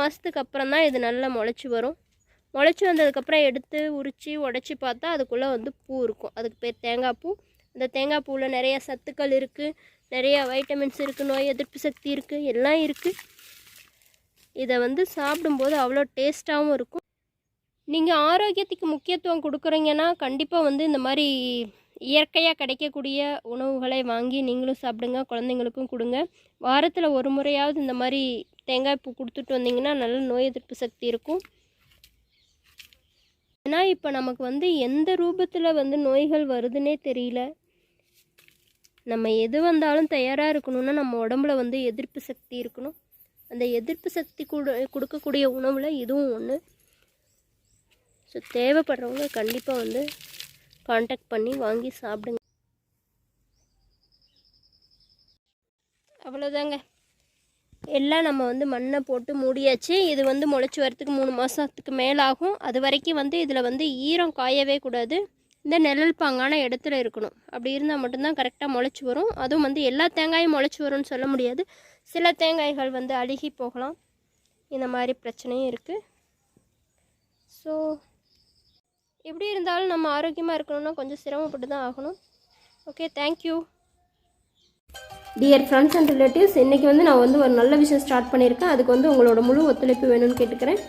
மாதத்துக்கு அப்புறம் தான் இது நல்லா முளைச்சி வரும். முளைச்சி வந்ததுக்கப்புறம் எடுத்து உரித்து உடச்சி பார்த்தா அதுக்குள்ளே வந்து பூ இருக்கும். அதுக்கு பேர் தேங்காய் பூ. அந்த தேங்காய் பூவில் நிறைய சத்துக்கள் இருக்குது, நிறையா வைட்டமின்ஸ் இருக்குது, நோய் எதிர்ப்பு சக்தி இருக்குது, எல்லாம் இருக்குது. இதை வந்து சாப்பிடும்போது அவ்வளோ டேஸ்ட்டாகவும் இருக்கும். நீங்கள் ஆரோக்கியத்துக்கு முக்கியத்துவம் கொடுக்குறீங்கன்னா கண்டிப்பாக வந்து இந்த மாதிரி இயற்கையாக கிடைக்கக்கூடிய உணவுகளை வாங்கி நீங்களும் சாப்பிடுங்க, குழந்தைங்களுக்கும் கொடுங்க. வாரத்தில் ஒரு முறையாவது இந்த மாதிரி தேங்காய் பூ கொடுத்துட்டு வந்தீங்கன்னா நல்ல நோய் எதிர்ப்பு சக்தி இருக்கும். ஏன்னா இப்போ நமக்கு வந்து எந்த ரூபத்தில் வந்து நோய்கள் வருதுன்னே தெரியல. நம்ம எது வந்தாலும் தயாராக இருக்கணும்னா நம்ம உடம்புல வந்து எதிர்ப்பு சக்தி இருக்கணும். அந்த எதிர்ப்பு சக்தி கொடுக்கக்கூடிய உணவில் இதுவும் ஒன்று. ஸோ தேவைப்படுறவங்க கண்டிப்பாக வந்து காண்டாக்ட் பண்ணி வாங்கி சாப்பிடுங்க. அவ்வளோதாங்க, எல்லாம் நம்ம வந்து மண்ணை போட்டு மூடியாச்சு. இது வந்து முளைச்சி வரத்துக்கு 3 மாதத்துக்கு மேலாகும். அது வரைக்கும் வந்து இதில் வந்து ஈரம் காயவே கூடாது. இந்த நிழல் பாங்கான இடத்துல இருக்கணும். அப்படி இருந்தால் மட்டும்தான் கரெக்டாக முளைச்சி வரும். அதுவும் வந்து எல்லா தேங்காயும் முளைச்சி வரும்னு சொல்ல முடியாது. சில தேங்காய்கள் வந்து அழுகி போகலாம். இந்த மாதிரி பிரச்சனையும் இருக்குது. ஸோ எப்படி இருந்தாலும் நம்ம ஆரோக்கியமாக இருக்கணும்னா கொஞ்சம் சிரமப்பட்டு தான் ஆகணும். Okay, thank you dear friends and relatives. இன்றைக்கி வந்து நான் வந்து ஒரு நல்ல விஷயம் ஸ்டார்ட் பண்ணியிருக்கேன். அதுக்கு வந்து உங்களோட முழு ஒத்துழைப்பு வேணும்னு கேட்டுக்கிறேன்.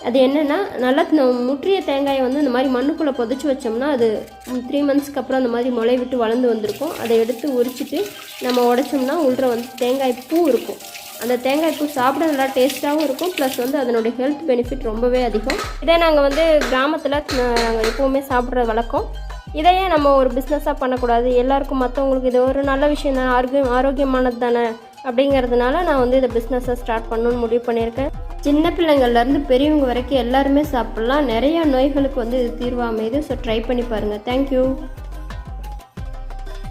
அது என்னென்னா, நல்லா முற்றிய தேங்காயை வந்து இந்த மாதிரி மண்ணுக்குள்ளே புதைச்சி வச்சோம்னா அது 3 மந்த்ஸ்க்கு அப்புறம் அந்த மாதிரி முளை விட்டு வளர்ந்து வந்திருக்கும். அதை எடுத்து உரிச்சிட்டு நம்ம உடைச்சோம்னா உள்ள வந்து தேங்காய் பூ இருக்கும். அந்த தேங்காய் பூ சாப்பிட நல்லா டேஸ்ட்டாகவும் இருக்கும். ப்ளஸ் வந்து அதனுடைய ஹெல்த் பெனிஃபிட் ரொம்பவே அதிகம். இதே நாங்கள் வந்து கிராமத்தில் நாங்கள் எப்போவுமே சாப்பிட்ற வழக்கம். இதையே நம்ம ஒரு பிஸ்னஸாக பண்ணக்கூடாது, எல்லாருக்கும் மற்றவங்களுக்கு இது ஒரு நல்ல விஷயம் தானே, ஆரோக்கியமானது தானே அப்படிங்கிறதுனால நான் வந்து இதை பிஸ்னஸை ஸ்டார்ட் பண்ணணும்னு முடிவு பண்ணியிருக்கேன். சின்ன பிள்ளைங்கள்லேருந்து பெரியவங்க வரைக்கும் எல்லாருமே சாப்பிட்லாம். நிறைய நோய்களுக்கு வந்து இது தீர்வு அமையுது. ஸோ ட்ரை பண்ணி பாருங்கள். தேங்க்யூ.